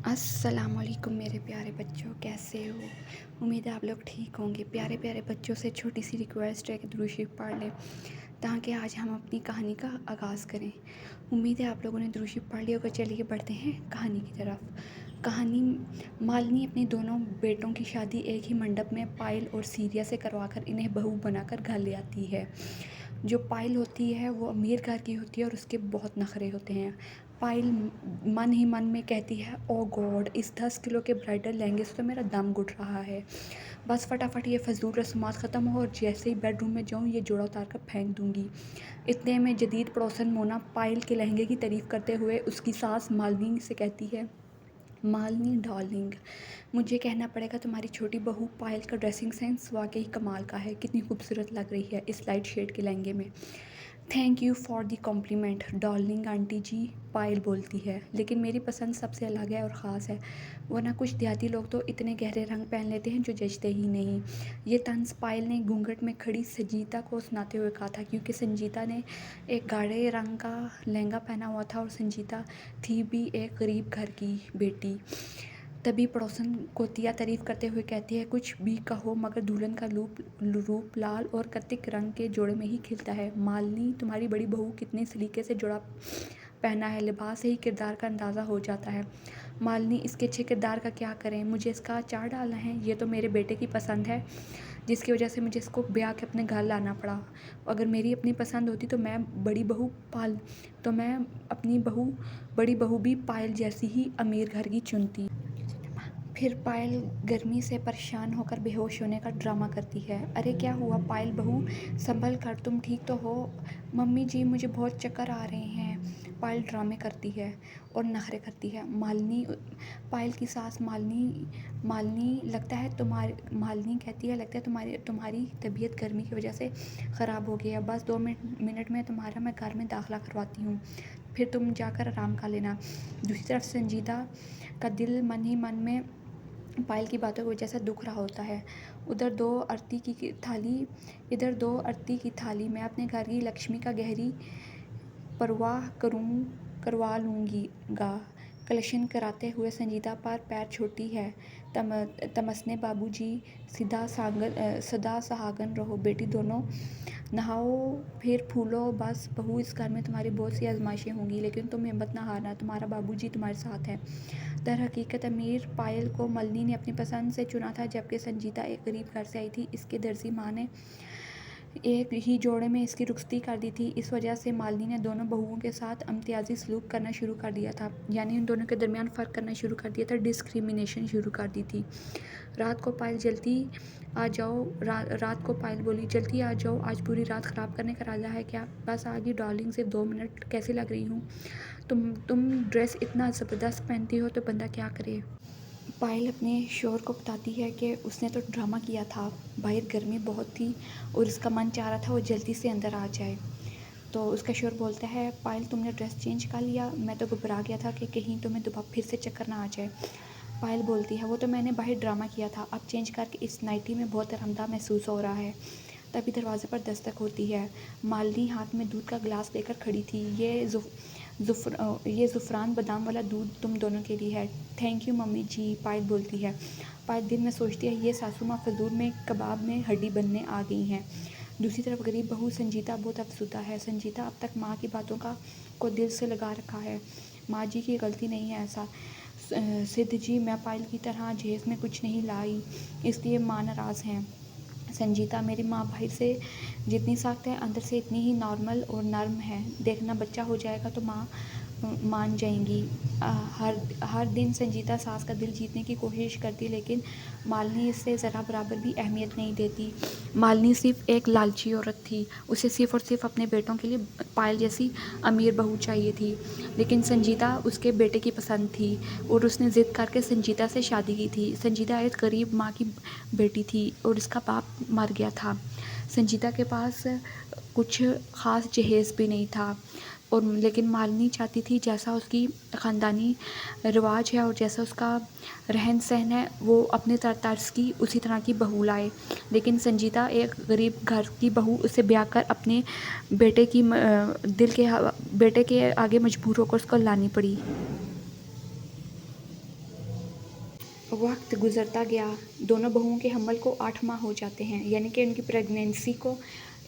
अस्सलामुअलैकुम मेरे प्यारे बच्चों, कैसे हो? उम्मीद है आप लोग ठीक होंगे। प्यारे प्यारे बच्चों से छोटी सी रिक्वेस्ट है कि दुरूद शरीफ पढ़ लें ताकि आज हम अपनी कहानी का आगाज़ करें। उम्मीद है आप लोगों ने दुरूद शरीफ पढ़ लिया होगा। चलिए बढ़ते हैं कहानी की तरफ। कहानी मालिनी अपने दोनों बेटों की शादी एक ही मंडप में पायल और सीरिया से करवाकर इन्हें बहू बनाकर घर ले आती है। जो पायल होती है वो अमीर घर की होती है और उसके बहुत नखरे होते हैं। पायल मन ही मन में कहती है, ओ गॉड, इस 10 किलो के ब्राइडल लहंगे से तो मेरा दम घुट रहा है। बस फटाफट ये फजूल रस्मात ख़त्म हो और जैसे ही बेडरूम में जाऊँ ये जोड़ा उतार कर फेंक दूँगी। इतने में जदीद पड़ोसन मोना पायल के लहंगे की तारीफ़ करते हुए उसकी सास मालिनी से कहती है, मालिनी डार्लिंग, मुझे कहना पड़ेगा तुम्हारी छोटी बहू पायल का ड्रेसिंग सेंस वाकई कमाल का है। कितनी खूबसूरत लग रही है इस लाइट शेड के लहंगे में। Thank you for the compliment darling aunty ji, Payal बोलती है, लेकिन मेरी पसंद सबसे अलग है और ख़ास है। वरना कुछ देहाती लोग तो इतने गहरे रंग पहन लेते हैं जो जचते ही नहीं। ये तंज पायल ने घूंघट में खड़ी संजीता को सुनाते हुए कहा था, क्योंकि संजीता ने एक गाढ़े रंग का लहंगा पहना हुआ था और संजीता थी भी एक गरीब घर की बेटी। तभी पड़ोसन कोतिया तारीफ़ करते हुए कहती है, कुछ भी कहो मगर दुल्हन का रूप लाल और कतिक रंग के जोड़े में ही खिलता है। मालिनी, तुम्हारी बड़ी बहू कितने सलीके से जोड़ा पहना है, लिबास से ही किरदार का अंदाज़ा हो जाता है। मालिनी, इसके अच्छे किरदार का क्या करें, मुझे इसका अचार डालना है। ये तो मेरे बेटे की पसंद है जिसकी वजह से मुझे इसको ब्याह के अपने घर लाना पड़ा। अगर मेरी अपनी पसंद होती तो मैं अपनी बड़ी बहू भी पायल जैसी ही अमीर घर की चुनती। फिर पायल गर्मी से परेशान होकर बेहोश होने का ड्रामा करती है। अरे क्या हुआ पायल बहू, संभल कर, तुम ठीक तो हो? मम्मी जी, मुझे बहुत चक्कर आ रहे हैं। पायल ड्रामे करती है और नखरे करती है। पायल की सास मालिनी लगता है मालिनी कहती है, लगता है तुम्हारी तबीयत गर्मी की वजह से ख़राब हो गई है। बस 2 मिनट में तुम्हारा मैं घर में दाखिला करवाती हूँ, फिर तुम जाकर आराम कर लेना। दूसरी तरफ संजीदा का दिल मन ही मन में पायल की बातों की वजह से दुख रहा होता है। इधर दो अरती की थाली मैं अपने घर की लक्ष्मी का गहरी परवाह करवा लूँगा। कलेक्शन कराते हुए संजीदा पर पैर छोड़ती है। तमसने बाबूजी, सदा सहागन रहो बेटी दोनों, नहाओ फिर फूलो। बस बहू, इस घर में तुम्हारी बहुत सी आजमाइशें होंगी, लेकिन तुम हिम्मत ना हारना, तुम्हारा बाबूजी तुम्हारे साथ है। दरहकीकत अमीर पायल को मालिनी ने अपनी पसंद से चुना था, जबकि संजीदा एक गरीब घर से आई थी। इसके दर्जी माँ ने एक ही जोड़े में इसकी रुखसती कर दी थी। इस वजह से मालिनी ने दोनों बहुओं के साथ इम्तियाजी सलूक करना शुरू कर दिया था, यानी उन दोनों के दरमियान फ़र्क करना शुरू कर दिया था, डिस्क्रिमिनेशन शुरू कर दी थी। रात को पायल बोली, जल्दी आ जाओ, आज पूरी रात ख़राब करने का इरादा है क्या? बस आ गई डार्लिंग, सिर्फ 2 मिनट। कैसी लग रही हूँ? तुम ड्रेस इतना ज़बरदस्त पहनती हो तो बंदा क्या करे। पायल अपने शोहर को बताती है कि उसने तो ड्रामा किया था, बाहर गर्मी बहुत थी और उसका मन चाह रहा था वो जल्दी से अंदर आ जाए। तो उसका शोहर बोलता है, पायल तुमने ड्रेस चेंज कर लिया? मैं तो घबरा गया था कि कहीं तुम्हें दोबारा फिर से चक्कर ना आ जाए। पायल बोलती है, वो तो मैंने बाहर ड्रामा किया था, अब चेंज करके इस नाइटी में बहुत आरामदाह महसूस हो रहा है। तभी दरवाज़े पर दस्तक होती है। मालिनी हाथ में दूध का गिलास लेकर खड़ी थी। ये ज़ुफ़रान बादाम वाला दूध तुम दोनों के लिए है। थैंक यू मम्मी जी, पायल बोलती है। पायल दिल में सोचती है, ये सासू माँ फजूल में कबाब में हड्डी बनने आ गई हैं। दूसरी तरफ गरीब बहू संजीता बहुत अफसुदा है। संजीता अब तक माँ की बातों को दिल से लगा रखा है। माँ जी की गलती नहीं है ऐसा। सिद्ध जी, मैं पायल की तरह जहेज़ में कुछ नहीं लाई, इसलिए माँ नाराज़ हैं। संजीता, मेरी माँ बाहर से जितनी सख्त है अंदर से इतनी ही नॉर्मल और नर्म है। देखना बच्चा हो जाएगा तो माँ मान जाएंगी। हर दिन संजीता सास का दिल जीतने की कोशिश करती, लेकिन मालिनी इससे ज़रा बराबर भी अहमियत नहीं देती। मालिनी सिर्फ एक लालची औरत थी, उसे सिर्फ और सिर्फ अपने बेटों के लिए पायल जैसी अमीर बहू चाहिए थी। लेकिन संजीता उसके बेटे की पसंद थी और उसने ज़िद करके संजीता से शादी की थी। संजीता एक गरीब माँ की बेटी थी और इसका बाप मर गया था। संजीता के पास कुछ ख़ास जहेज़ भी नहीं था, और लेकिन मालिनी चाहती थी जैसा उसकी ख़ानदानी रिवाज है और जैसा उसका रहन सहन है वो अपने तर्ज की उसी तरह की बहू लाए। लेकिन संजीता एक गरीब घर की बहू उसे ब्याह कर अपने बेटे के आगे मजबूर होकर उसको लानी पड़ी। वक्त गुजरता गया। दोनों बहुओं के हमल को 8 माह हो जाते हैं, यानी कि उनकी प्रेगनेंसी को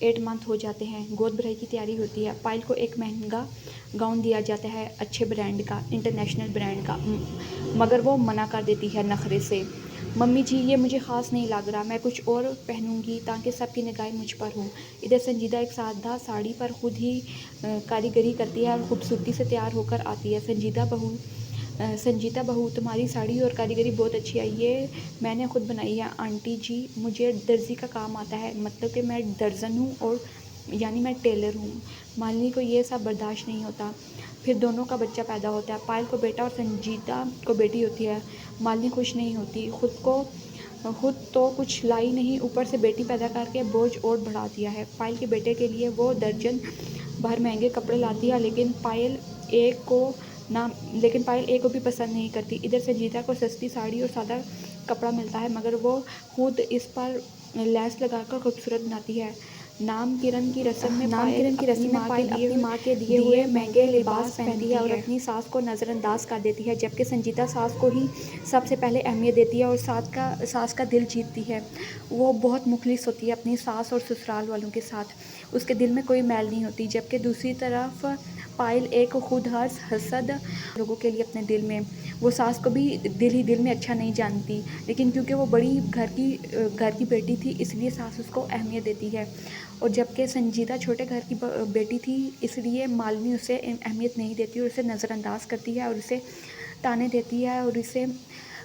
8 मंथ हो जाते हैं। गोद भराई की तैयारी होती है। पायल को एक महंगा गाउन दिया जाता है, अच्छे ब्रांड का, इंटरनेशनल ब्रांड का, मगर वो मना कर देती है नखरे से। मम्मी जी, ये मुझे ख़ास नहीं लग रहा, मैं कुछ और पहनूंगी ताकि सबकी निगाहें मुझ पर हों। इधर संजीदा एक सादा साड़ी पर खुद ही कारीगरी करती है और खूबसूरती से तैयार होकर आती है। संजीता बहू, तुम्हारी साड़ी और कारीगरी बहुत अच्छी है, ये मैंने खुद बनाई है आंटी जी। मुझे दर्जी का काम आता है, मतलब कि मैं दर्जन हूँ, और यानी मैं टेलर हूँ। मालिनी को ये सब बर्दाश्त नहीं होता। फिर दोनों का बच्चा पैदा होता है। पायल को बेटा और संजीता को बेटी होती है। मालिनी खुश नहीं होती। खुद तो कुछ लाई नहीं, ऊपर से बेटी पैदा करके बोझ और बढ़ा दिया है। पायल के बेटे के लिए वो दर्जन भर महंगे कपड़े लाती है, लेकिन पायल एक को भी पसंद नहीं करती। इधर संजीता को सस्ती साड़ी और सादा कपड़ा मिलता है, मगर वो खुद इस पर लैस लगाकर खूबसूरत बनाती है। नामकरण की रस्म में पायल अपनी माँ के दिए हुए महंगे लिबास पहनती है और अपनी सास को नज़रअंदाज कर देती है, जबकि संजीता सास को ही सबसे पहले अहमियत देती है और सास का दिल जीतती है। वो बहुत मुखलिस होती है अपनी सास और ससुराल वालों के साथ, उसके दिल में कोई मैल नहीं होती। जबकि दूसरी तरफ पायल एक खुदहर्स हसद लोगों के लिए अपने दिल में, वो सास को भी दिल ही दिल में अच्छा नहीं जानती, लेकिन क्योंकि वो बड़ी घर की बेटी थी, इसलिए सास उसको अहमियत देती है। और जबकि संजीदा छोटे घर की बेटी थी, इसलिए मालिनी उसे अहमियत नहीं देती और उसे नज़रअंदाज करती है और उसे ताने देती है और इसे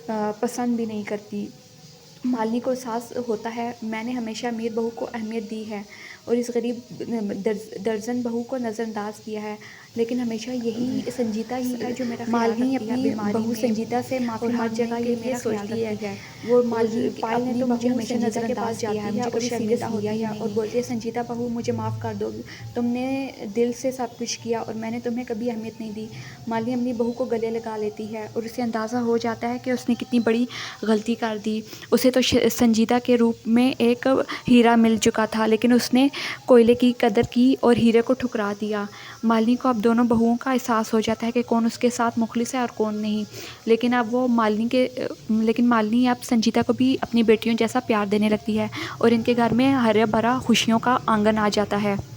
पसंद भी नहीं करती। मालिनी को एहसास होता है, मैंने हमेशा अमीर बहू को अहमियत दी है और इस गरीब दर्जन बहू को नज़रअंदाज किया है, लेकिन हमेशा यही संजीता ही है जो मेरा मालिनी अपनी बहू संजीता से माफ़ी हर जगह ये मेरा सोचती है। वो मालिनी पायल ने तो मुझे हमेशा संजीता के पास जाती है, मुझे कभी शर्मिंदा होती है और बोलती है, संजीता बहू मुझे माफ़ कर दो, तुमने दिल से सब कुछ किया और मैंने तुम्हें कभी अहमियत नहीं दी। मालिनी अपनी बहू को गले लगा लेती है और उसे अंदाज़ा हो जाता है कि उसने कितनी बड़ी गलती कर दी। उसे तो संजीता के रूप में एक हीरा मिल चुका था, लेकिन उसने कोयले की कदर की और हीरे को ठुकरा दिया। मालिनी को अब दोनों बहुओं का एहसास हो जाता है कि कौन उसके साथ मुखलिस है और कौन नहीं, लेकिन मालिनी अब संजीता को भी अपनी बेटियों जैसा प्यार देने लगती है और इनके घर में हरा भरा खुशियों का आंगन आ जाता है।